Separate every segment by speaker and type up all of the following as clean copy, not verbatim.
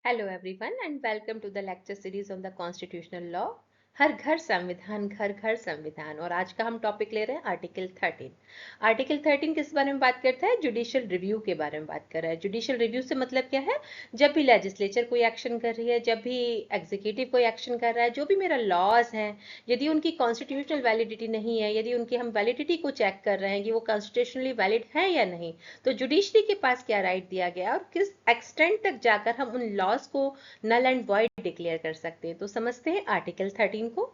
Speaker 1: Hello everyone and welcome to the lecture series on the constitutional law। हर घर संविधान घर घर संविधान। और आज का हम टॉपिक ले रहे हैं आर्टिकल 13। आर्टिकल 13 किस बारे में बात करता है? जुडिशियल रिव्यू के बारे में बात कर रहा है। जुडिशियल रिव्यू से मतलब क्या है? जब भी लेजिस्लेचर कोई एक्शन कर रही है, जब भी एग्जीक्यूटिव कोई एक्शन कर रहा है, जो भी मेरा लॉज हैं, यदि उनकी कॉन्स्टिट्यूशनल वैलिडिटी नहीं है, यदि उनकी हम वैलिडिटी को चेक कर रहे हैं कि वो कॉन्स्टिट्यूशनली वैलिड है या नहीं, तो जुडिशरी के पास क्या राइट दिया गया है और किस एक्सटेंट तक जाकर हम उन लॉज को नल एंड वॉइड डिक्लेयर कर सकते हैं। तो समझते हैं आर्टिकल 13 को।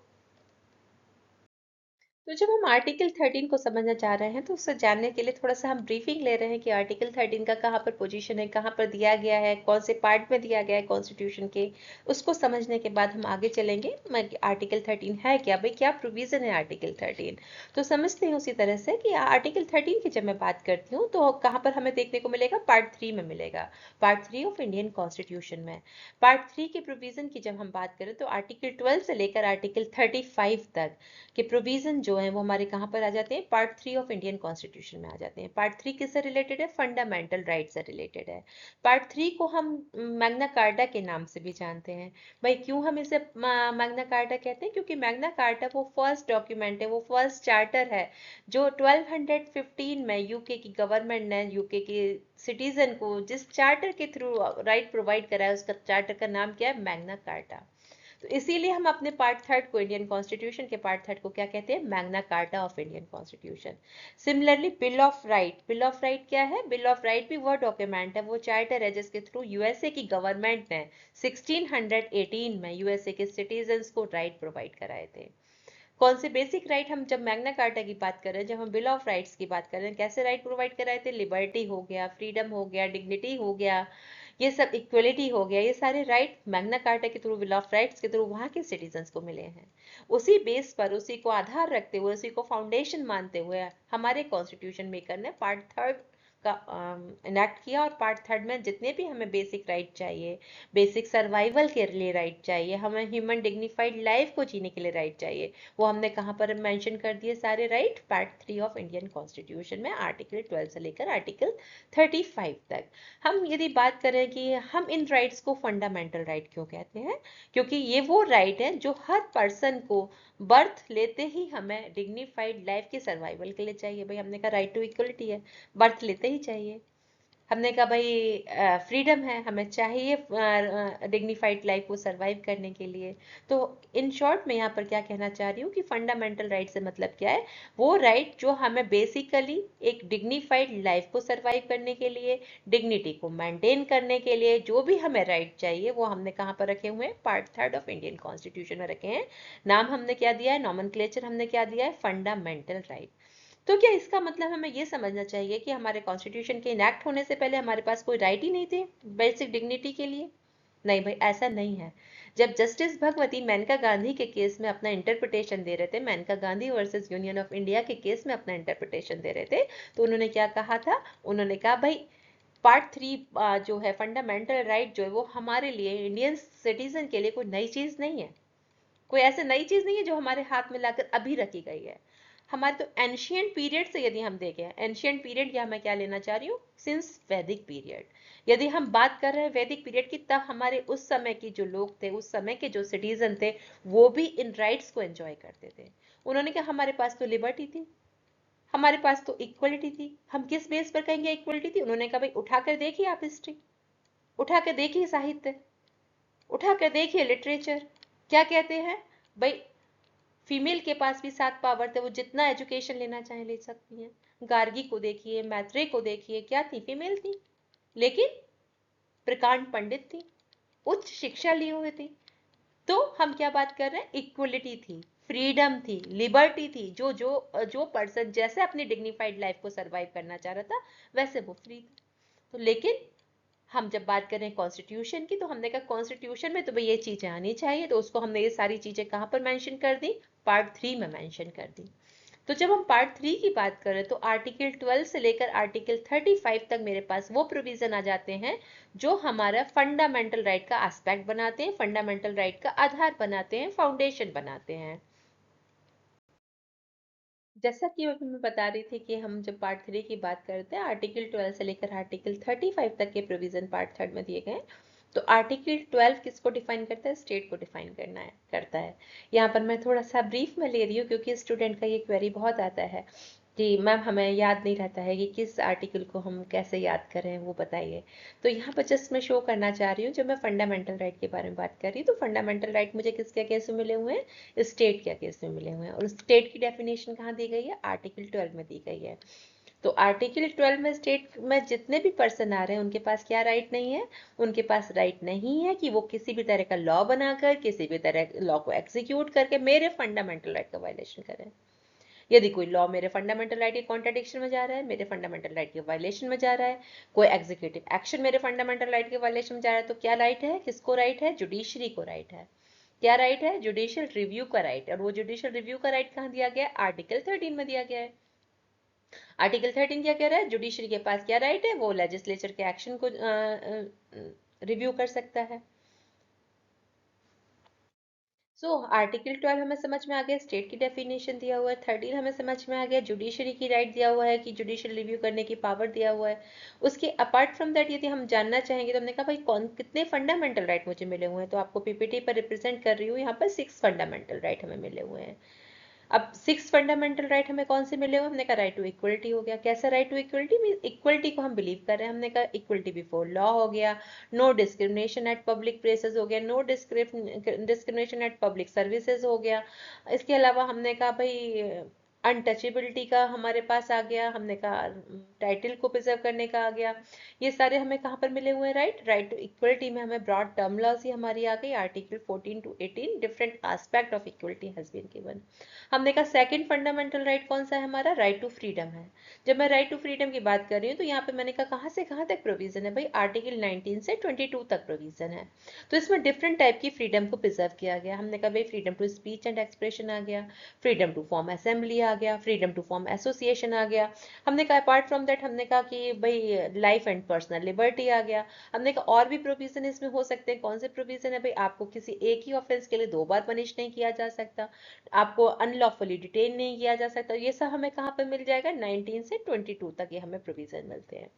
Speaker 1: तो जब हम आर्टिकल 13 को समझना चाह रहे हैं तो उससे जानने के लिए थोड़ा सा हम ब्रीफिंग ले रहे हैं कि आर्टिकल 13 का कहाँ पर पोजीशन है, कहाँ पर दिया गया है, कौन से पार्ट में दिया गया है कॉन्स्टिट्यूशन के। उसको समझने के बाद हम आगे चलेंगे। आर्टिकल 13 है क्या, भाई क्या प्रोविजन है आर्टिकल 13। तो समझते हैं उसी तरह से कि आर्टिकल 13 की जब मैं बात करती हूँ तो कहाँ पर हमें देखने को मिलेगा, पार्ट 3 में मिलेगा, पार्ट 3 ऑफ इंडियन कॉन्स्टिट्यूशन में। पार्ट 3 के प्रोविजन की जब हम बात करें तो आर्टिकल 12 से लेकर आर्टिकल 35 तक के प्रोविजन जो है वो हमारे कहाँ पर आ जाते हैं, पार्ट 3 ऑफ इंडियन कॉन्स्टिट्यूशन में आ जाते हैं। पार्ट 3 किससे रिलेटेड है? फंडामेंटल राइट से रिलेटेड है। पार्ट 3 को हम मैग्ना कार्टा के नाम से भी जानते हैं। भाई क्यों हम इसे मैग्ना कार्टा कहते हैं? क्योंकि मैग्ना कार्टा वो फर्स्ट डॉक्यूमेंट है, वो फर्स्ट चार्टर है जो 1215 में यूके की गवर्नमेंट ने यूके के सिटीजन को जिस चार्टर के थ्रू राइट प्रोवाइड करा है, उसका चार्टर का नाम क्या है? Magna carta. तो इसीलिए हम अपने पार्ट थर्ड को, इंडियन कॉन्स्टिट्यूशन के पार्ट थर्ड को क्या कहते हैं? Magna carta of Indian constitution. Similarly bill of right, bill of right क्या है? बिल ऑफ राइट भी वह डॉक्यूमेंट है, वो चार्टर है जिसके थ्रू यूएसए की गवर्नमेंट ने 1618 में यूएसए के सिटीजन्स को राइट प्रोवाइड कराए थे। कौन से बेसिक राइट? हम जब मैग्ना कार्टा की बात कर रहे हैं, जब हम बिल ऑफ राइट्स की बात कर रहे हैं, कैसे राइट प्रोवाइड कराए थे? लिबर्टी हो गया, फ्रीडम हो गया, डिग्निटी हो गया, ये सब इक्वलिटी हो गया, ये सारे राइट मैग्ना कार्टा के थ्रू, बिल ऑफ राइट्स के थ्रू वहां के सिटीजन्स को मिले हैं। उसी बेस पर, उसी को आधार रखते हुए, उसी को फाउंडेशन मानते हुए हमारे कॉन्स्टिट्यूशन मेकर ने पार्ट थर्ड का इनेक्ट किया। और पार्ट थर्ड में जितने भी हमें बेसिक राइट चाहिए, बेसिक सर्वाइवल के लिए राइट चाहिए, हमें ह्यूमन डिग्निफाइड लाइफ को जीने के लिए राइट चाहिए, वो हमने कहाँ पर मेंशन कर दिए सारे right? Part 3 of Indian constitution में, आर्टिकल 12 से लेकर आर्टिकल 35 तक। हम यदि बात करें कि हम इन राइट्स को फंडामेंटल राइट क्यों कहते हैं, क्योंकि ये वो राइट है जो हर पर्सन को बर्थ लेते ही हमें डिग्निफाइड लाइफ के सर्वाइवल के लिए चाहिए। भाई हमने कहा राइट टू इक्वलिटी है, बर्थ लेते ही चाहिए। हमने कहा भाई फ्रीडम है, हमें चाहिए डिग्निफाइड लाइफ को सरवाइव करने के लिए। तो इन शॉर्ट मैं यहाँ पर क्या कहना चाह रही हूँ कि फंडामेंटल राइट से मतलब क्या है? वो राइट जो हमें बेसिकली एक डिग्निफाइड लाइफ को सरवाइव करने के लिए, डिग्निटी को मेंटेन करने के लिए जो भी हमें राइट चाहिए, वो हमने कहाँ पर रखे हुए हैं? Part third of Indian constitution में रखे हैं। नाम हमने क्या दिया है? नॉमेनक्लेचर हमने क्या दिया है? Fundamental right. तो क्या इसका मतलब हमें ये समझना चाहिए कि हमारे कॉन्स्टिट्यूशन के इनैक्ट होने से पहले हमारे पास कोई राइट ही नहीं थे बेसिक डिग्निटी के लिए? नहीं भाई, ऐसा नहीं है। जब जस्टिस भगवती मेनका गांधी के केस में अपना इंटरप्रिटेशन दे रहे थे, Maneka Gandhi versus union of India के केस में अपना इंटरप्रिटेशन दे रहे थे, तो उन्होंने क्या कहा था? उन्होंने कहा भाई पार्ट 3 जो है फंडामेंटल राइट जो है वो हमारे लिए, इंडियन सिटीजन के लिए कोई नई चीज नहीं है। कोई ऐसे नई चीज नहीं है जो हमारे हाथ में लाकर अभी रखी गई है। हमारे तो एंशियंट पीरियड से यदि हम देखें, एंशियंट पीरियड या मैं क्या लेना चाह रही हूँ? सिंस वैदिक पीरियड। यदि हम बात कर रहे हैं वैदिक पीरियड की, तब हमारे उस समय की जो लोग थे, उस समय के जो सिटीजन थे, वो भी इन राइट्स को एंजॉय करते थे। उन्होंने कहा हमारे पास तो लिबर्टी थी, हमारे पास तो इक्वलिटी थी। हम किस बेस पर कहेंगे इक्वलिटी थी? उन्होंने कहा भाई उठाकर देखिए आप हिस्ट्री, उठाकर देखिए साहित्य, उठाकर देखिए लिटरेचर, क्या कहते हैं भाई? फीमेल के पास भी 7 पावर थे, वो जितना एजुकेशन लेना चाहे ले सकती हैं। गार्गी को देखिए, मैत्रेय को देखिए, क्या थी? फीमेल थी, लेकिन प्रकांड पंडित थी, उच्च शिक्षा ली हुई थी। तो हम क्या बात कर रहे हैं? इक्वलिटी थी, फ्रीडम थी, लिबर्टी थी। जो जो जो पर्सन जैसे अपनी डिग्निफाइड लाइफ को सरवाइव करना चाह रहा था, वैसे वो फ्री था। तो लेकिन हम जब बात करें कॉन्स्टिट्यूशन की, तो हमने कहा कॉन्स्टिट्यूशन में तो भाई ये चीजें आनी चाहिए, तो उसको हमने ये सारी चीजें कहाँ पर मेंशन कर दी? पार्ट 3 में मेंशन कर दी। तो जब हम पार्ट 3 की बात करें तो आर्टिकल 12 से लेकर आर्टिकल 35 तक मेरे पास वो प्रोविजन आ जाते हैं जो हमारा फंडामेंटल राइट का एस्पेक्ट बनाते हैं, फंडामेंटल राइट का आधार बनाते हैं, फाउंडेशन बनाते हैं। जैसा कि अभी मैं बता रही थी कि हम जब पार्ट 3 की बात करते हैं, आर्टिकल 12 से लेकर आर्टिकल 35 तक के प्रोविजन पार्ट थर्ड में दिए गए। तो आर्टिकल 12 किसको डिफाइन करता है? स्टेट को डिफाइन करता है। यहाँ पर मैं थोड़ा सा ब्रीफ में ले रही हूँ क्योंकि स्टूडेंट का ये क्वेरी बहुत आता है कि मैम हमें याद नहीं रहता है कि किस आर्टिकल को हम कैसे याद करें, वो बताइए। तो यहाँ पर जस्ट मैं शो करना चाह रही हूँ, जब मैं फंडामेंटल राइट के बारे में बात कर रही हूँ तो फंडामेंटल राइट मुझे किसके केस में मिले हुए हैं? स्टेट के केस में मिले हुए हैं। और स्टेट की डेफिनेशन कहाँ दी गई है? आर्टिकल 12 में दी गई है। तो आर्टिकल 12 में स्टेट में जितने भी पर्सन आ रहे हैं उनके पास क्या राइट नहीं है? उनके पास राइट नहीं है कि वो किसी भी तरह का लॉ बनाकर, किसी भी तरह लॉ को एग्जीक्यूट करके मेरे फंडामेंटल राइट का वायलेशन करें। यदि कोई लॉ मेरे फंडामेंटल राइट के कॉन्ट्रडिक्शन में जा रहा है, मेरे फंडामेंटल राइट के वायलेशन में जा रहा है, कोई एग्जीक्यूटिव एक्शन मेरे फंडामेंटल राइट के वायलेशन में जा रहा है, तो क्या राइट है? किसको राइट है? जुडिशरी को राइट है। क्या राइट है? जुडिशियल रिव्यू का राइट। और वो जुडिशियल रिव्यू का राइट कहाँ दिया गया है? आर्टिकल 13 में दिया गया है। आर्टिकल 13 क्या कह रहा है? जुडिशरी के पास क्या राइट है? वो लेजिस्लेचर के एक्शन को रिव्यू कर सकता है। सो आर्टिकल 12 हमें समझ में आ गया, स्टेट की डेफिनेशन दिया हुआ है। 13 हमें समझ में आ गया, जुडिशरी की राइट दिया हुआ है कि जुडिशियल रिव्यू करने की पावर दिया हुआ है। उसके अपार्ट फ्रॉम दैट यदि हम जानना चाहेंगे तो हमने कहा भाई कौन कितने फंडामेंटल राइट मुझे मिले हुए हैं, तो आपको पीपीटी पर रिप्रेजेंट कर रही हूँ, यहाँ पर 6 फंडामेंटल राइट हमें मिले हुए हैं। अब 6 फंडामेंटल राइट हमें कौन से मिले हुए? हमने कहा राइट टू इक्वलिटी हो गया। कैसा right to equality? Mean equality को हम बिलीव कर रहे हैं। हमने कहा इक्वलिटी बिफोर लॉ हो गया, no discrimination at public places हो गया, no discrimination at public services हो गया। इसके अलावा हमने कहा भाई अनटचेबिलिटी का हमारे पास आ गया, हमने कहा टाइटल को प्रिजर्व करने का आ गया। ये सारे हमें कहाँ पर मिले हुए हैं? राइट राइट टू इक्वलिटी में हमें ब्रॉड टर्मिनोलॉजी हमारी आ गई, article 14 to 18 different aspect of equality has been given. हमने कहा सेकंड फंडामेंटल राइट कौन सा है हमारा? राइट टू फ्रीडम है। जब मैं राइट टू फ्रीडम की बात कर रही हूँ तो यहाँ पे मैंने कहा कहाँ से कहाँ तक प्रोविजन है? भाई आर्टिकल 19 से 22 तक प्रोविजन है। तो इसमें डिफरेंट टाइप की फ्रीडम को प्रिजर्व किया गया। हमने कहा भाई freedom to speech and expression आ गया, फ्रीडम टू फॉर्म असेंबली आ गया, फ्रीडम टू फॉर्म एसोसिएशन आ गया। हमने कहा अपार्ट फ्रॉम दैट हमने कहा कि भाई लाइफ एंड पर्सनल लिबर्टी आ गया। हमने कहा और भी प्रोविजन इसमें हो सकते हैं। कौन से प्रोविजन है? भाई आपको किसी एक ही ऑफेंस के लिए 2 बार पनिश नहीं किया जा सकता, आपको अनलॉफुली डिटेन नहीं किया जा सकता। ये सब हमें कहाँ पर मिल जाएगा? 19 से 22 तक ये हमें प्रोविजन मिलते हैं।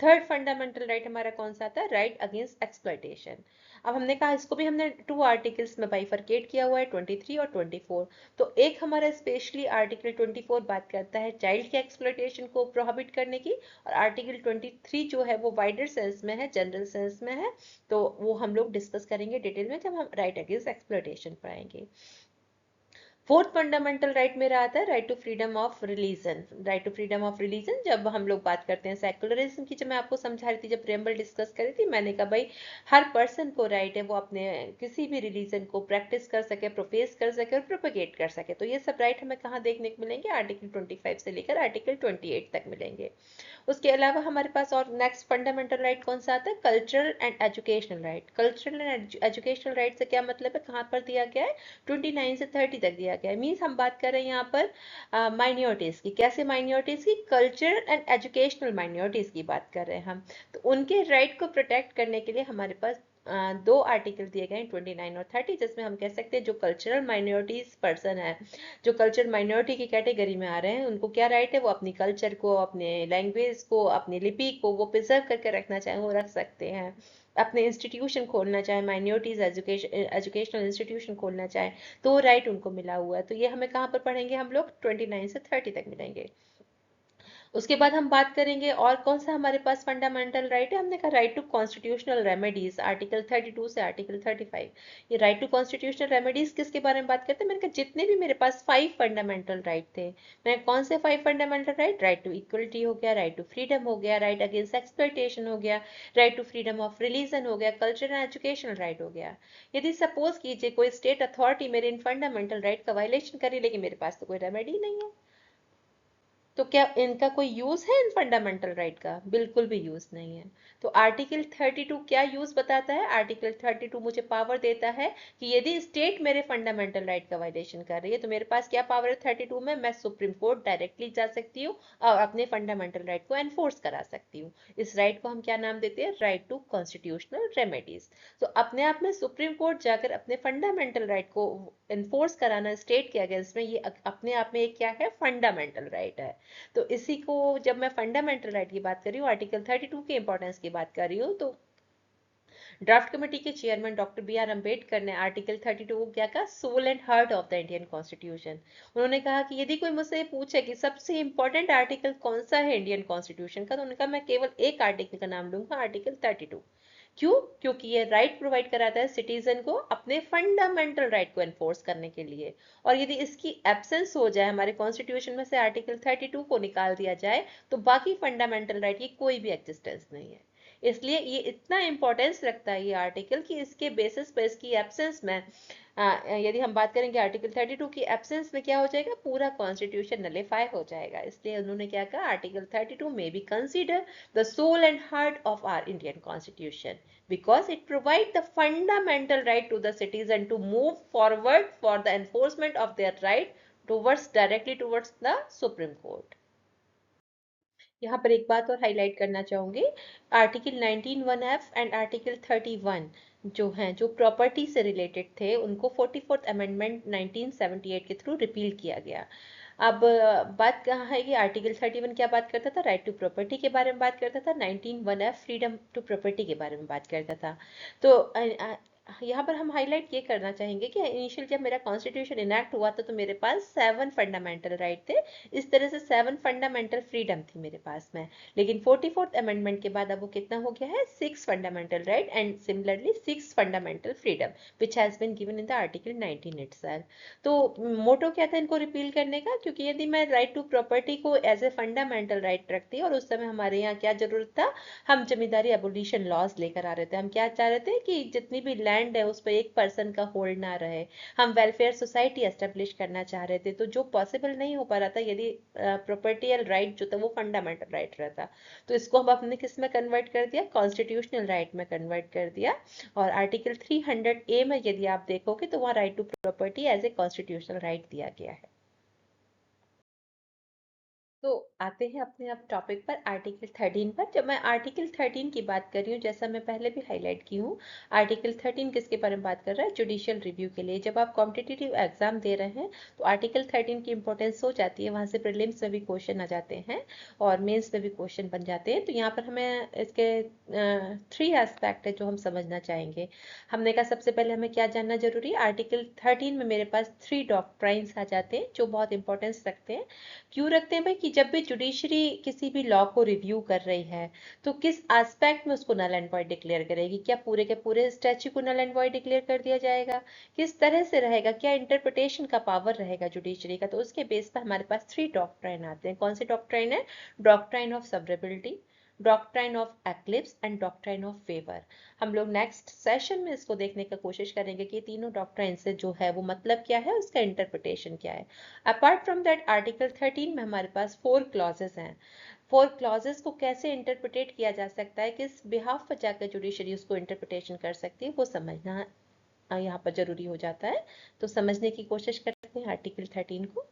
Speaker 1: थर्ड फंडामेंटल राइट हमारा कौन सा आता है? Right against exploitation. अब हमने कहा इसको भी हमने 2 आर्टिकल्स में बाइफरकेट किया हुआ है, 23 और 24। तो एक हमारा स्पेशली आर्टिकल 24 बात करता है चाइल्ड के एक्सप्लॉयटेशन को प्रोहिबिट करने की, और आर्टिकल 23 जो है वो वाइडर सेंस में है, जनरल सेंस में है। तो वो हम लोग डिस्कस करेंगे डिटेल में जब हम राइट अगेंस्ट एक्सप्लॉयटेशन पढ़ाएंगे। फोर्थ फंडामेंटल राइट मेरा आता है right to freedom of religion. Right to freedom of religion जब हम लोग बात करते हैं सेकुलरिज्म की, जब मैं आपको समझा रही थी, जब प्रेम्बल डिस्कस कर रही थी, मैंने कहा भाई हर पर्सन को राइट है वो अपने किसी भी रिलीजन को प्रैक्टिस कर सके, प्रोफेस कर सके और प्रोपेगेट कर सके। तो ये सब राइट हमें कहाँ देखने को मिलेंगे? आर्टिकल 25 से लेकर आर्टिकल 28 तक मिलेंगे। उसके अलावा हमारे पास और नेक्स्ट फंडामेंटल राइट कौन सा आता है? Cultural and educational right. Cultural and educational right से क्या मतलब है? कहाँ पर दिया गया है? 29 से 30 तक दिया गया है। मीन्स हम बात कर रहे हैं यहाँ पर माइनॉरिटीज की। कैसे माइनॉरिटीज की? कल्चरल एंड एजुकेशनल माइनॉरिटीज की बात कर रहे हैं हम। तो उनके राइट को प्रोटेक्ट करने के लिए हमारे पास 2 आर्टिकल दिए गए हैं, 29 और 30, जिसमें हम कह सकते हैं जो कल्चरल माइनॉरिटीज पर्सन है, जो कल्चरल माइनॉरिटी की कैटेगरी में आ रहे हैं, उनको क्या राइट है? वो अपनी कल्चर को, अपने लैंग्वेज को, अपनी लिपि को वो प्रिजर्व करके रखना चाहें वो रख सकते हैं। अपने इंस्टीट्यूशन खोलना चाहे, माइनॉरिटीज एजुकेशनल इंस्टीट्यूशन खोलना चाहे, तो राइट उनको मिला हुआ है। तो ये हमें कहाँ पर पढ़ेंगे हम लोग? 29 से 30 तक मिलेंगे। उसके बाद हम बात करेंगे और कौन सा हमारे पास फंडामेंटल राइट है। हमने कहा right to constitutional remedies, article 32 से आर्टिकल 35। ये राइट टू कॉन्स्टिट्यूशनल रेमेडीज किसके बारे में बात करते हैं? मैंने कहा जितने भी मेरे पास 5 फंडामेंटल राइट थे। मैं कौन से 5 fundamental right? Right to equality हो गया, राइट टू फ्रीडम हो गया, राइट अगेंस्ट एक्सप्लॉयटेशन हो गया, right to freedom of religion हो गया, कल्चर एंड एजुकेशनल राइट हो गया। यदि सपोज कीजिए कोई स्टेट अथॉरिटी मेरे इन फंडामेंटल राइट का वायलेशन करे, लेकिन मेरे पास तो कोई रेमेडी नहीं है, तो क्या इनका कोई यूज है? इन फंडामेंटल राइट का बिल्कुल भी यूज नहीं है। तो आर्टिकल 32 क्या यूज बताता है? आर्टिकल 32 मुझे पावर देता है कि यदि स्टेट मेरे फंडामेंटल राइट का वायलेशन कर रही है तो मेरे पास क्या पावर है? 32 में मैं सुप्रीम कोर्ट डायरेक्टली जा सकती हूँ और अपने फंडामेंटल राइट को एनफोर्स करा सकती हूँ। इस राइट को हम क्या नाम देते हैं? Right to constitutional remedies. तो अपने आप में सुप्रीम कोर्ट जाकर अपने फंडामेंटल राइट को एनफोर्स कराना स्टेट के अगेंस्ट में, ये अपने आप में एक क्या है? फंडामेंटल राइट है। तो इसी को जब मैं फंडामेंटल राइट की बात कर रही हूँ, आर्टिकल 32 के इंपॉर्टेंस की बात कर रही हूँ, तो ड्राफ्ट कमेटी के chairman doctor B R Ambedkar ने आर्टिकल 32 को क्या कहा, soul and heart of the Indian constitution. उन्होंने कहा कि यदि कोई मुझसे पूछे कि सबसे इंपॉर्टेंट आर्टिकल कौन सा है इंडियन कॉन्स्टिट्यूशन का, तो उन्होंने कहा मैं केवल एक आर्टिकल का नाम लूंगा, आर्टिकल 32। क्यों? क्योंकि ये राइट प्रोवाइड कराता है सिटीजन को अपने फंडामेंटल राइट को एनफोर्स करने के लिए। और यदि इसकी एब्सेंस हो जाए, हमारे कॉन्स्टिट्यूशन में से आर्टिकल 32 को निकाल दिया जाए, तो बाकी फंडामेंटल राइट की कोई भी एग्जिस्टेंस नहीं है। इसलिए ये इतना इंपॉर्टेंस रखता है ये आर्टिकल कि इसके बेसिस पर, इसकी एब्सेंस में यदि हम बात करेंगे आर्टिकल 32 की एब्सेंस में क्या हो जाएगा, पूरा कॉन्स्टिट्यूशन नलिफाई हो जाएगा। इसलिए उन्होंने क्या कहा, आर्टिकल 32 में be consider the soul and heart of our Indian constitution because it provides the fundamental right to the citizen to move forward for the enforcement of their right towards directly towards the Supreme Court. यहाँ पर एक बात और highlight करना चाहूंगी, article 19(1)(f and article 31 जो हैं, जो प्रॉपर्टी से रिलेटेड थे, उनको 44th अमेंडमेंट 1978 के थ्रू रिपील किया गया। अब बात कहाँ है कि आर्टिकल 31 क्या बात करता था, राइट टू प्रॉपर्टी के बारे में बात करता था, 19(1)(f फ्रीडम टू प्रॉपर्टी के बारे में बात करता था। तो यहाँ पर हम हाईलाइट ये करना चाहेंगे कि इनिशियल जब मेरा कॉन्स्टिट्यूशन इनैक्ट हुआ था, तो मेरे पास 7 फंडामेंटल राइट थे, इस तरह से 7 फंडामेंटल फ्रीडम थी मेरे पास में। लेकिन 44th अमेंडमेंट के बाद अब वो कितना हो गया है, 6 fundamental right and similarly 6 fundamental freedom which has been given in the article 19 itself. तो मोटो क्या था इनको रिपील करने का, क्योंकि यदि मैं राइट टू प्रॉपर्टी को एज ए फंडामेंटल राइट रखती, और उस समय हमारे यहाँ क्या जरूरत था, हम जमींदारी एबोलिशन लॉज लेकर आ रहे थे। हम क्या चाह रहे थे कि जितनी भी लैंड है उस पर एक पर्सन का होल्ड ना रहे, हम वेलफेयर सोसाइटी एस्टेब्लिश करना चाह रहे थे। तो जो पॉसिबल नहीं हो पा रहा था, यदि प्रोपर्टियल राइट जो था वो फंडामेंटल राइट रहता, तो इसको हम अपने किस में कन्वर्ट कर दिया, कॉन्स्टिट्यूशनल राइट में कन्वर्ट कर दिया। और आर्टिकल 300A में यदि आप देखोगे तो वहाँ right to property as a constitutional right दिया गया है। तो आते हैं अपने अब टॉपिक पर, आर्टिकल 13 पर। जब मैं आर्टिकल 13 की बात कर रही हूँ, जैसा मैं पहले भी हाईलाइट की हूँ, आर्टिकल 13 किसके बारे में बात कर रहा है, जुडिशियल रिव्यू के लिए। जब आप कॉम्पिटिटिव एग्जाम दे रहे हैं तो आर्टिकल 13 की इंपॉर्टेंस हो जाती है, वहाँ से प्रीलिम्स में भी क्वेश्चन आ जाते हैं और मेन्स में भी क्वेश्चन बन जाते हैं। तो यहाँ पर हमें इसके 3 एस्पेक्ट है जो हम समझना चाहेंगे। हमने कहा सबसे पहले हमें क्या जानना जरूरी है, आर्टिकल 13 में मेरे पास 3 डॉक्ट्राइन्स आ जाते हैं जो बहुत इंपॉर्टेंस रखते हैं। क्यों रखते हैं भाई, कि जब भी जुडिशरी किसी भी लॉ को रिव्यू कर रही है, तो किस एस्पेक्ट में उसको नल एंड वॉइड डिक्लेयर करेगी, क्या पूरे के पूरे स्टैच्यू को नल एंड वॉइड डिक्लेयर कर दिया जाएगा, किस तरह से रहेगा, क्या इंटरप्रिटेशन का पावर रहेगा जुडिशरी का। तो उसके बेस पर हमारे पास 3 डॉक्ट्राइन आते हैं। कौन से डॉक्ट्राइन है, doctrine of severability, doctrine of eclipse and doctrine of favour. हम लोग नेक्स्ट सेशन में इसको देखने की कोशिश करेंगे कि तीनों डॉक्ट्राइन से जो है वो मतलब क्या है, उसका इंटरप्रिटेशन क्या है। अपार्ट फ्रॉम दैट आर्टिकल 13 में हमारे पास 4 क्लॉजेस हैं। 4 क्लॉजेस को कैसे इंटरप्रिटेट किया जा सकता है, किस बिहाफ पर जाकर जुडिशरी उसको इंटरप्रिटेशन कर सकती है, वो समझना यहाँ पर जरूरी हो जाता है। तो समझने की कोशिश करते हैं आर्टिकल 13 को।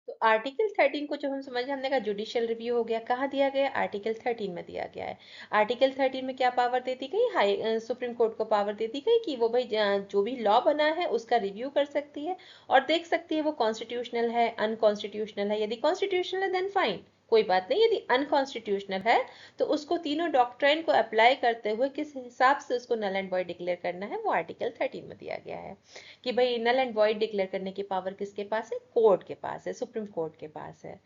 Speaker 1: तो आर्टिकल 13 को जब हम समझ, हमने कहा जुडिशियल रिव्यू हो गया, कहाँ दिया गया, आर्टिकल 13 में दिया गया है। आर्टिकल 13 में क्या पावर देती गई, हाई सुप्रीम कोर्ट को पावर देती गई कि वो भाई जो भी लॉ बना है उसका रिव्यू कर सकती है और देख सकती है वो कॉन्स्टिट्यूशनल है, अनकॉन्स्टिट्यूशनल है। यदि कॉन्स्टिट्यूशनल है देन फाइन, कोई बात नहीं। यदि अनकॉन्स्टिट्यूशनल है तो उसको तीनों डॉक्ट्राइन को अप्लाई करते हुए किस हिसाब से उसको नल एंड वॉइड डिक्लेयर करना है, वो आर्टिकल 13 में दिया गया है। कि भाई नल एंड वॉइड डिक्लेयर करने की पावर किसके पास है, कोर्ट के पास है, सुप्रीम कोर्ट के पास है।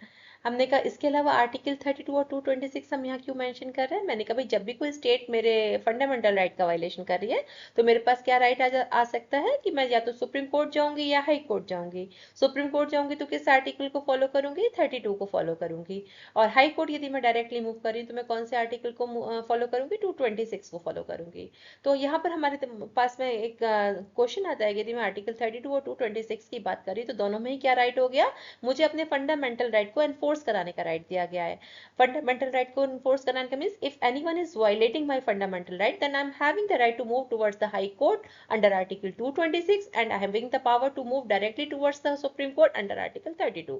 Speaker 1: हमने कहा इसके अलावा आर्टिकल 32 और 226 हम यहाँ क्यों मेंशन कर रहे हैं, मैंने कहा भाई जब भी कोई स्टेट मेरे फंडामेंटल राइट का वायलेशन कर रही है तो मेरे पास क्या राइट आ सकता है कि मैं या तो सुप्रीम कोर्ट जाऊंगी या हाई कोर्ट जाऊंगी। सुप्रीम कोर्ट जाऊंगी तो किस आर्टिकल को फॉलो करूंगी, 32 को फॉलो करूंगी। और हाई कोर्ट यदि मैं डायरेक्टली मूव कर रही हूँ तो मैं कौन से आर्टिकल को फॉलो करूंगी, 226 को फॉलो करूंगी। तो यहाँ पर हमारे पास में एक क्वेश्चन आता है, यदि मैं आर्टिकल 32 और 226 की बात करी तो दोनों में ही क्या राइट हो गया, मुझे अपने फंडामेंटल राइट को एनफोर्स कराने का राइट दिया गया है। फंडामेंटल राइट को एनफोर्स कराने का means if anyone is violating my fundamental right then I am having the right to move towards the high court under article 226 and I am having the power to move directly towards the supreme court under article 32।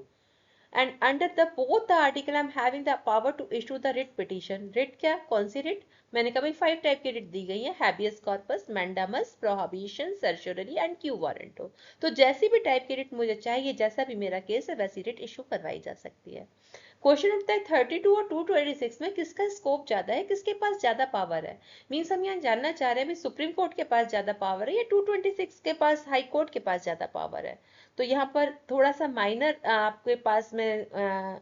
Speaker 1: and under the both the article I'm having the power to issue the writ petition। writ क्या, कौन सी writ, मैंने कहा भाई 5 type की writ दी गई है, habeas corpus, mandamus, prohibition, सर्चुररी and quo warranto. तो जैसी भी टाइप की रिट मुझे चाहिए, जैसा भी मेरा केस है वैसी रिट इशू करवाई जा सकती है। क्वेश्चन उठता है 32 और 226 में किसका स्कोप ज्यादा है, किसके पास ज्यादा पावर है। मीन्स हम यहाँ जानना चाह रहे हैं सुप्रीम कोर्ट के पास ज्यादा पावर है या 226 के पास हाई कोर्ट के पास ज्यादा पावर है। तो यहाँ पर थोड़ा सा माइनर आपके पास में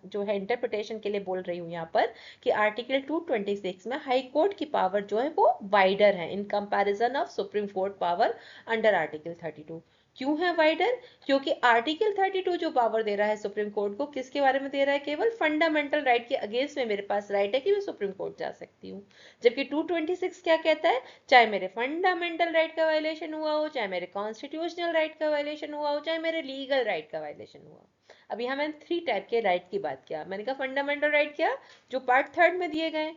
Speaker 1: जो है इंटरप्रिटेशन के लिए बोल रही हूँ यहाँ पर कि आर्टिकल 226 में हाई कोर्ट की पावर जो है वो वाइडर है in comparison of supreme court power under article 32। क्यों है वाइडर? क्योंकि आर्टिकल 32 जो पावर दे रहा है सुप्रीम कोर्ट को, किसके बारे में दे रहा है? केवल फंडामेंटल राइट के अगेंस्ट में मेरे पास राइट है कि मैं सुप्रीम कोर्ट जा सकती हूँ। जबकि 226 क्या कहता है? चाहे मेरे फंडामेंटल राइट का वायलेशन हुआ हो, चाहे मेरे कॉन्स्टिट्यूशनल राइट का वायलेशन हुआ हो, चाहे मेरे लीगल राइट का वायलेशन हुआ हो। अब यहाँ मैंने 3 टाइप के राइट की बात किया। मैंने कहा फंडामेंटल राइट क्या, जो पार्ट 3 में दिए गए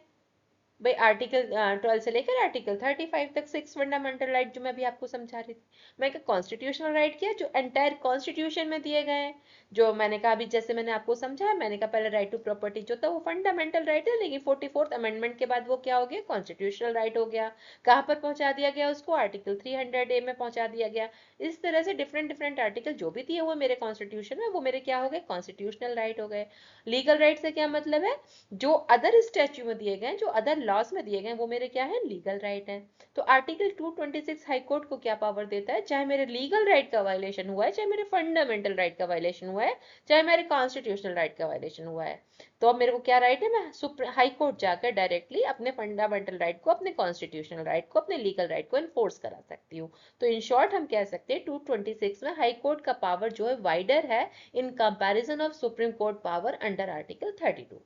Speaker 1: भाई, आर्टिकल 12 से लेकर आर्टिकल 35 तक 6 फंडामेंटल राइट जो मैं अभी आपको समझा रही थी। मैं कहा कॉन्स्टिट्यूशनल राइट क्या, जो एंटायर कॉन्स्टिट्यूशन में दिए गए हैं। जो मैंने कहा अभी जैसे मैंने आपको समझाया, मैंने कहा पहले राइट टू प्रॉपर्टी जो था वो फंडामेंटल राइट है, लेकिन 44th अमेंडमेंट के बाद वो क्या हो गया, कॉन्स्टिट्यूशनल राइट हो गया। कहाँ पर पहुंचा दिया गया उसको? आर्टिकल 300A में पहुंचा दिया गया। इस तरह से डिफरेंट डिफरेंट आर्टिकल जो भी दिए हुए मेरे कॉन्स्टिट्यूशन में, वो मेरे क्या हो गए, कॉन्स्टिट्यूशनल राइट हो गए। लीगल राइट से क्या मतलब है? जो अदर स्टैच्यू में दिए गए, जो अदर लॉज में दिए गए, वो मेरे क्या है, लीगल राइट है। तो आर्टिकल 226 हाई कोर्ट को क्या पावर देता है? चाहे मेरे लीगल राइट का वायलेशन हुआ है, चाहे मेरे फंडामेंटल राइट का वायलेशन हुआ है, चाहे मेरे कॉन्स्टिट्यूशनल राइट का वायलेशन हुआ है, तो अब मेरे को क्या राइट है, मैं हाई कोर्ट जाकर डायरेक्टली अपने फंडामेंटल राइट को, अपने कॉन्स्टिट्यूशनल राइट को, अपने लीगल राइट को इन्फोर्स करा सकती हूँ। तो इन शॉर्ट हम कह सकते हैं 226 में हाई कोर्ट का पावर जो है वाइडर है in comparison of supreme court power under article 32।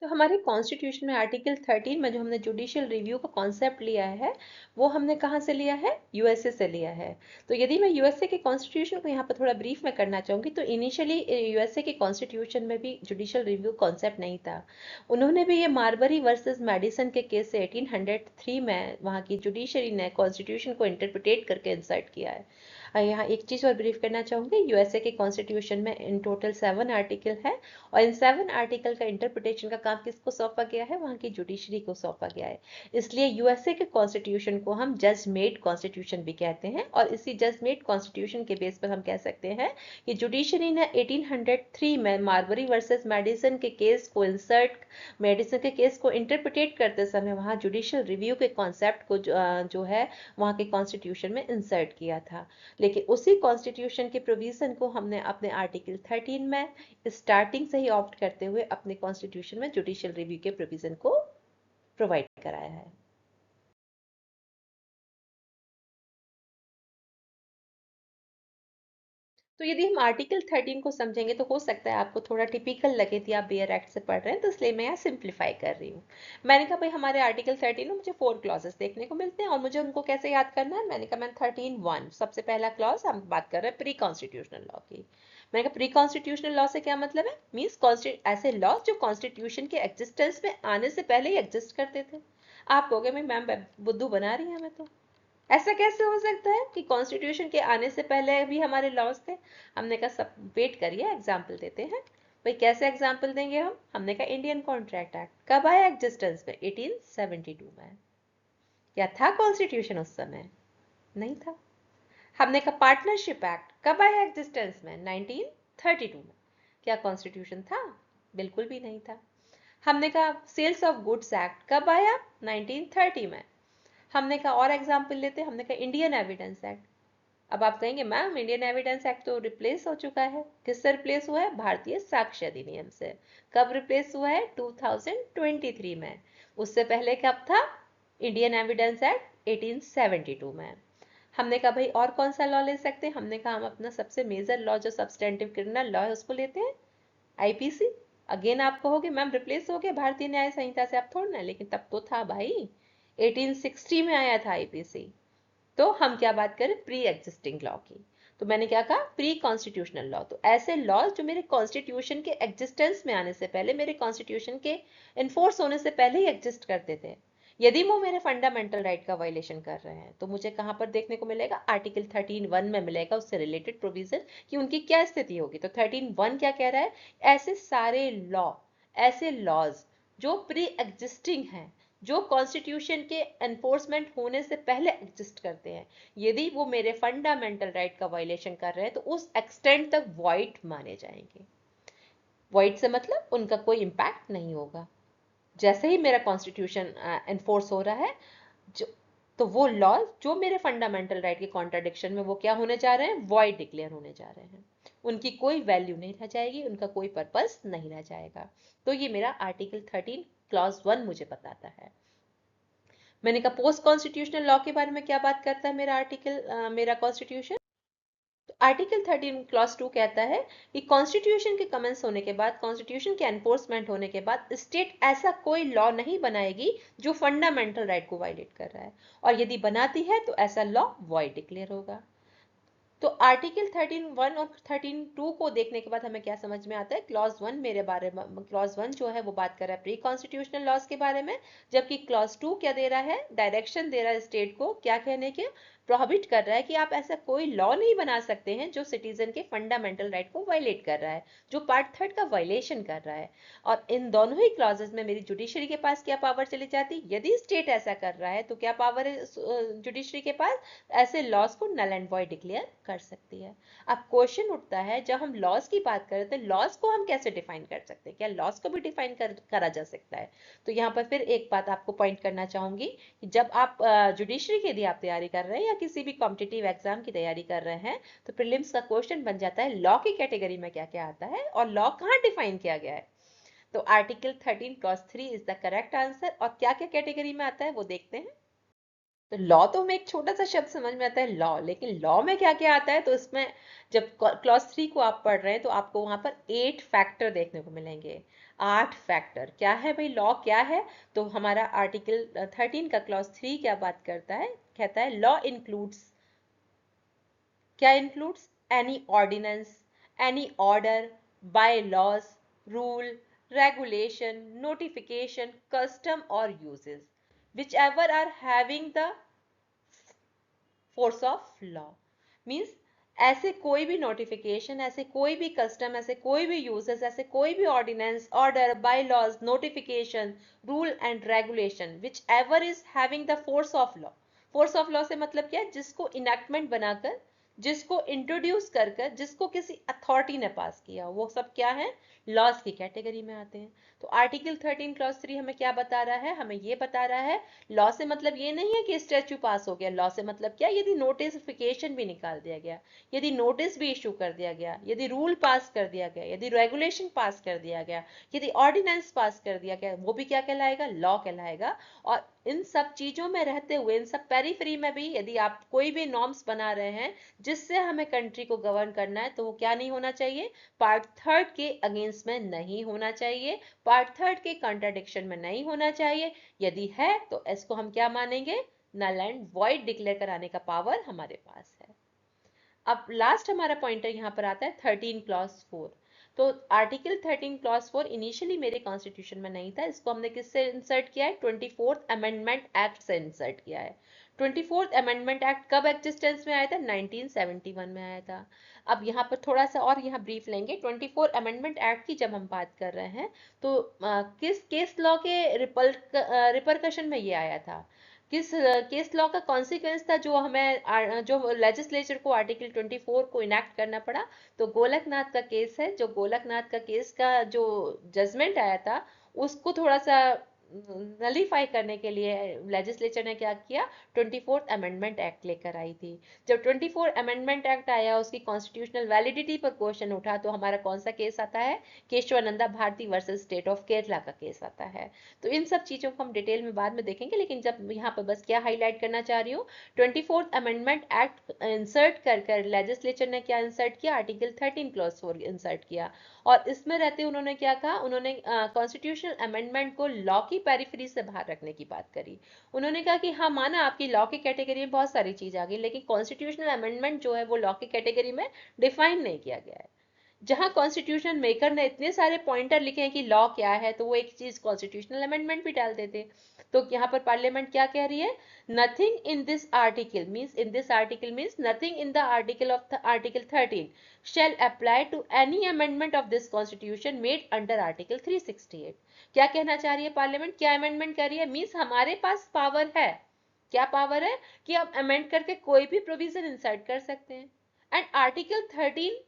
Speaker 1: तो हमारे कॉन्स्टिट्यूशन में आर्टिकल 13 में जो हमने जुडिशियल रिव्यू का कॉन्सेप्ट लिया है, वो हमने कहाँ से लिया है? यूएसए से लिया है। तो यदि मैं यूएसए के कॉन्स्टिट्यूशन को यहाँ पर थोड़ा ब्रीफ में करना चाहूँगी, तो इनिशियली यूएसए के कॉन्स्टिट्यूशन में भी जुडिशियल रिव्यू कॉन्सेप्ट नहीं था। उन्होंने भी ये मार्बरी वर्सेस मेडिसन के केस से 1803 में वहाँ की जुडिशरी ने कॉन्स्टिट्यूशन को इंटरप्रिटेट करके इंसर्ट किया है। यहाँ एक चीज और ब्रीफ करना चाहूंगी, यूएसए के कॉन्स्टिट्यूशन में इन टोटल 7 आर्टिकल है, और इन 7 आर्टिकल का इंटरप्रिटेशन का काम किसको सौंपा गया है? वहां की जुडिशरी को सौंपा गया है। इसलिए यूएसए के कॉन्स्टिट्यूशन को हम जज मेड कॉन्स्टिट्यूशन भी कहते हैं, और इसी जज मेड कॉन्स्टिट्यूशन के बेस पर हम कह सकते हैं कि जुडिशरी ने 1803 में मार्बरी वर्सेस मेडिसन के केस को मेडिसन के केस को इंटरप्रिटेट करते समय वहां जुडिशियल रिव्यू के कॉन्सेप्ट को जो है वहां के कॉन्स्टिट्यूशन में इंसर्ट किया था। लेकिन उसी कॉन्स्टिट्यूशन के प्रोविजन को हमने अपने आर्टिकल 13 में स्टार्टिंग से ही ऑप्ट करते हुए अपने कॉन्स्टिट्यूशन में जुडिशियल रिव्यू के प्रोविजन को प्रोवाइड कराया है। तो यदि हम आर्टिकल 13 को समझेंगे तो हो सकता है आपको थोड़ा टिपिकल लगे कि आप बेयर एक्ट से पढ़ रहे हैं, तो इसलिए मैं यहाँ सिंप्लीफाई कर रही हूँ। मैंने कहा भाई हमारे आर्टिकल 13 में मुझे 4 क्लॉजेस देखने को मिलते हैं और मुझे उनको कैसे याद करना है। मैंने कहा मैं 13(1) सबसे पहला क्लॉज हम बात कर रहे हैं प्री कॉन्स्टिट्यूशनल लॉ की। मैंने कहा प्री कॉन्स्टिट्यूशनल लॉ से क्या मतलब है? मीन्स ऐसे लॉ जो कॉन्स्टिट्यूशन के एग्जिस्टेंस में आने से पहले ही एग्जिस्ट करते थे। आप कहोगे भाई मैम बुद्धू बना रही है हमें, तो ऐसा कैसे हो सकता है कि कॉन्स्टिट्यूशन के आने से पहले भी हमारे लॉज थे? हमने कहा सब वेट करिए, एग्जाम्पल देते हैं। भाई कैसे एग्जाम्पल देंगे हम? हमने कहा इंडियन कॉन्ट्रैक्ट एक्ट कब आया एग्जिस्टेंस में? 1872 में। क्या था कॉन्स्टिट्यूशन उस समय? नहीं था। हमने कहा पार्टनरशिप एक्ट कब आया एग्जिस्टेंस में? 1932 में। क्या कॉन्स्टिट्यूशन था? बिल्कुल भी नहीं था। हमने कहा सेल्स ऑफ गुड्स एक्ट कब आया? 1930 में। हमने कहा और एग्जाम्पल लेते हैं, हमने कहा इंडियन एविडेंस एक्ट। अब आप कहेंगे मैम इंडियन एविडेंस एक्ट तो रिप्लेस हो चुका है। किससे रिप्लेस हुआ है? भारतीय साक्ष्य अधिनियम से। कब रिप्लेस हुआ है? 2023 में। उससे पहले कब था इंडियन एविडेंस एक्ट? 1872 में। हमने कहा भाई और कौन सा लॉ ले सकते हैं? हमने कहा हम अपना सबसे मेजर लॉ जो सब्सटेंटिव क्रिमिनल लॉ है उसको लेते हैं, आईपीसी। अगेन आप कहोगे मैम रिप्लेस हो गया भारतीय न्याय संहिता से। अब थोड़ा ना, लेकिन तब तो था भाई, 1860 में आया था आईपीसी। तो हम क्या बात करें? प्री एग्जिस्टिंग लॉ की। तो मैंने क्या कहा? Pre constitutional law. तो ऐसे लॉज जो मेरे कॉन्स्टिट्यूशन के एग्जिस्टेंस में आने से पहले, मेरे कॉन्स्टिट्यूशन के इन्फोर्स होने से पहले ही एग्जिस्ट करते थे। यदि वो मेरे फंडामेंटल राइट का वायलेशन कर रहे हैं तो मुझे कहां पर देखने को मिलेगा? आर्टिकल 13(1) में मिलेगा उससे रिलेटेड प्रोविजन कि उनकी क्या स्थिति होगी। तो 13(1) क्या कह रहा है? ऐसे सारे लॉ, ऐसे लॉज जो प्री एग्जिस्टिंग हैं, जो कॉन्स्टिट्यूशन के एनफोर्समेंट होने से पहले एग्जिस्ट करते हैं, यदि वो मेरे फंडामेंटल राइट का वायलेशन कर रहे हैं तो उस एक्सटेंट तक वॉइड माने जाएंगे। वॉइड से मतलब उनका कोई इम्पैक्ट नहीं होगा। जैसे ही मेरा कॉन्स्टिट्यूशन एनफोर्स हो रहा है, जो तो वो लॉ जो मेरे फंडामेंटल राइट के कॉन्ट्राडिक्शन में, वो क्या होने जा रहे हैं, वॉइड डिक्लेयर होने जा रहे हैं। उनकी कोई वैल्यू नहीं रह जाएगी, उनका कोई पर्पस नहीं रह जाएगा। तो ये मेरा आर्टिकल 13 क्लॉज 1 मुझे बताता है। मैंने कहा पोस्ट कॉन्स्टिट्यूशनल लॉ के बारे में क्या बात करता है मेरा आर्टिकल, मेरा कॉन्स्टिट्यूशन। तो आर्टिकल 13 क्लॉज 2 कहता है कि कॉन्स्टिट्यूशन के कमेंस होने के बाद, कॉन्स्टिट्यूशन के एनफोर्समेंट होने के बाद, स्टेट ऐसा कोई लॉ नहीं बनाएगी जो फंडामेंटल राइट को वायलेट कर रहा है, और यदि बनाती है तो ऐसा लॉ वॉइड डिक्लेयर होगा। तो आर्टिकल 13(1) और 13(2) को देखने के बाद हमें क्या समझ में आता है, क्लॉज 1 मेरे बारे में, क्लॉज 1 जो है वो बात कर रहा है प्री कॉन्स्टिट्यूशनल लॉज के बारे में, जबकि क्लॉज 2 क्या दे रहा है, डायरेक्शन दे रहा है स्टेट को, क्या कहने के, प्रोहिबिट कर रहा है कि आप ऐसा कोई लॉ नहीं बना सकते हैं जो सिटीजन के फंडामेंटल राइट को वायलेट कर रहा है, जो पार्ट 3 का वायलेशन कर रहा है। और इन दोनों ही क्लॉजेस में मेरी जुडिशरी के पास क्या पावर चली जाती, यदि स्टेट ऐसा कर रहा है तो क्या पावर है जुडिशरी के पास, ऐसे लॉज को नल एंड वॉइड डिक्लेयर कर सकती है। अब क्वेश्चन उठता है, जब हम लॉज की बात करें तो लॉज को हम कैसे डिफाइन कर सकते हैं, क्या लॉज को भी डिफाइन करा जा सकता है। तो यहाँ पर फिर एक बात आपको पॉइंट करना चाहूंगी कि जब आप जुडिशरी की यदि आप तैयारी कर रहे हैं या किसी भी कॉम्पिटिटिव एग्जाम की तैयारी कर रहे हैं, तो प्रीलिम्स का क्वेश्चन बन जाता है लॉ की कैटेगरी में क्या क्या आता है और लॉ कहाँ डिफाइन किया गया है। तो article 13 clause 3 is the correct answer, और क्या क्या कैटेगरी में आता है वो देखते हैं। तो लॉ तो हमें एक छोटा सा शब्द समझ में आता है लॉ, लेकिन लॉ में क्या क्या आता है, तो इसमें जब क्लॉज 3 को आप पढ़ रहे हैं तो आपको वहां पर 8 फैक्टर देखने को मिलेंगे। 8 फैक्टर क्या है भाई, लॉ क्या है। तो हमारा आर्टिकल 13 का क्लॉज 3 क्या बात करता है, कहता है लॉ इंक्लूड्स, क्या includes, any ordinance, any order, bye laws, rule, regulation, notification, custom और usages whichever are having the force of law. Means ऐसे कोई भी नोटिफिकेशन, ऐसे कोई भी कस्टम, ऐसे कोई भी यूजेस, ऐसे कोई भी ordinance, order, bye laws, notification, rule and regulation whichever is having the force of law. Force of law से मतलब क्या है, जिसको इनेक्टमेंट बनाकर, जिसको इंट्रोड्यूस कर कर, जिसको किसी अथॉरिटी ने पास किया, वो सब क्या है, लॉज की कैटेगरी में आते हैं। तो आर्टिकल 13 क्लॉज 3 हमें क्या बता रहा है, हमें ये बता रहा है लॉ से मतलब ये नहीं है कि स्टैच्यू पास हो गया, लॉ से मतलब क्या, यदि नोटिफिकेशन भी निकाल दिया गया, यदि नोटिस भी इशू कर दिया गया, यदि रूल पास कर दिया गया, यदि रेगुलेशन पास कर दिया गया, यदि ऑर्डिनेंस पास कर दिया गया, वो भी क्या कहलाएगा, लॉ कहलाएगा। और इन सब चीजों में रहते हुए, इन सब पेरीफेरी में भी यदि आप कोई भी नॉर्म्स बना रहे हैं जिससे हमें कंट्री को गवर्न करना है, तो वो क्या नहीं होना चाहिए, पार्ट 3 के अगेंस्ट में नहीं होना चाहिए, पार्ट 3 के कॉन्ट्राडिक्शन में नहीं होना चाहिए। यदि है तो इसको हम क्या मानेंगे, नल एंड वॉइड डिक्लेयर कराने का पावर हमारे पास है। अब लास्ट हमारा पॉइंटर यहाँ पर आता है 13 क्लॉज 4। तो आर्टिकल 13 क्लॉज 4 इनिशियली मेरे कॉन्स्टिट्यूशन में नहीं था, इसको हमने किससे इंसर्ट किया है, 24th अमेंडमेंट एक्ट से इंसर्ट किया है। 24th अमेंडमेंट एक्ट कब एग्जिस्टेंस में आया था, 1971 में आया था। अब यहाँ पर थोड़ा सा और यहाँ ब्रीफ लेंगे। 24 अमेंडमेंट एक्ट की जब हम बात कर रहे हैं तो किस केस लॉ के रिपरकशन में ये आया था, किस केस लॉ का कॉन्सिक्वेंस था जो हमें जो लेजिस्लेचर को आर्टिकल 24 को इनेक्ट करना पड़ा। तो गोलकनाथ का केस है, जो गोलकनाथ का केस का जो जजमेंट आया था, उसको थोड़ा सा नलीफाई करने के लिए लेजिस्लेचर ने क्या किया, 24th अमेंडमेंट एक्ट लेकर आई थी। जब 24 अमेंडमेंट एक्ट आया, उसकी कॉन्स्टिट्यूशनल वैलिडिटी पर क्वेश्चन उठा, तो हमारा कौन सा केस आता है, Kesavananda Bharati versus state of Kerala का केस आता है। तो इन सब चीजों को हम डिटेल में बाद में देखेंगे, लेकिन जब यहाँ पर बस क्या हाईलाइट करना चाह रही हूँ, 24th अमेंडमेंट एक्ट इंसर्ट कर कर लेजिस्लेचर ने क्या इंसर्ट किया, आर्टिकल 13 क्लॉज 4 इंसर्ट किया। और इसमें रहते उन्होंने क्या कहा, उन्होंने कॉन्स्टिट्यूशनल अमेंडमेंट को लॉ की पेरिफेरी से बाहर रखने की बात करी। उन्होंने कहा कि हाँ माना आपकी लॉ की कैटेगरी में बहुत सारी चीज आ गई, लेकिन कॉन्स्टिट्यूशनल अमेंडमेंट जो है वो लॉ की कैटेगरी में डिफाइन नहीं किया गया है। जहां कॉन्स्टिट्यूशन मेकर ने इतने सारे पॉइंटर लिखे हैं कि लॉ क्या है, तो वो एक चीज कॉन्स्टिट्यूशनल अमेंडमेंट भी डाल देते। तो यहाँ पर पार्लियामेंट क्या कह रही है, nothing in this article means, in this article means nothing in the article of article 13 shall apply to any amendment of this constitution made under article 368। क्या कहना चाह रही है पार्लियामेंट, क्या अमेंडमेंट कर रही है, मीन्स हमारे पास पावर है, क्या पावर है कि हम अमेंड करके कोई भी प्रोविजन इंसर्ट कर सकते हैं। एंड आर्टिकल 13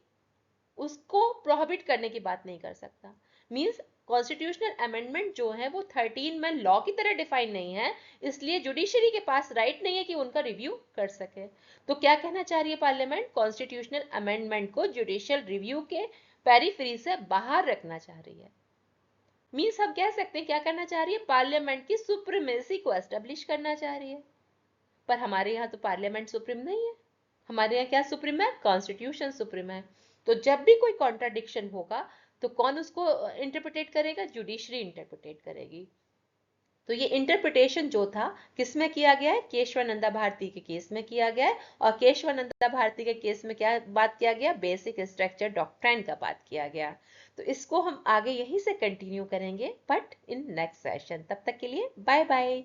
Speaker 1: उसको प्रोहिबिट करने की बात नहीं कर सकता। मींस कॉन्स्टिट्यूशनल अमेंडमेंट जो है वो 13 में लॉ की तरह डिफाइन नहीं है, इसलिए जुडिशरी के पास राइट नहीं है कि उनका रिव्यू कर सके। तो क्या कहना चाह रही है पार्लियामेंट? कॉन्स्टिट्यूशनल अमेंडमेंट को जुडिशियल रिव्यू के पेरीफ्री से बाहर रखना चाह रही है। मीन्स हम कह सकते हैं क्या करना चाह रही है? पार्लियामेंट की सुप्रीमेसी को एस्टेब्लिश करना चाह रही है। पर हमारे यहाँ तो पार्लियामेंट सुप्रीम नहीं है, हमारे यहाँ क्या सुप्रीम है? कॉन्स्टिट्यूशन सुप्रीम है। तो जब भी कोई कॉन्ट्राडिक्शन होगा तो कौन उसको इंटरप्रिटेट करेगा? जुडिशरी इंटरप्रिटेट करेगी। तो ये इंटरप्रिटेशन जो था किसमें किया गया है? केशवानंदा भारती के केस में किया गया है। और केशवानंदा भारती के केस में क्या बात किया गया? बेसिक स्ट्रक्चर डॉक्ट्राइन का बात किया गया। तो इसको हम आगे यहीं से कंटिन्यू करेंगे बट इन नेक्स्ट सेशन। तब तक के लिए बाय बाय।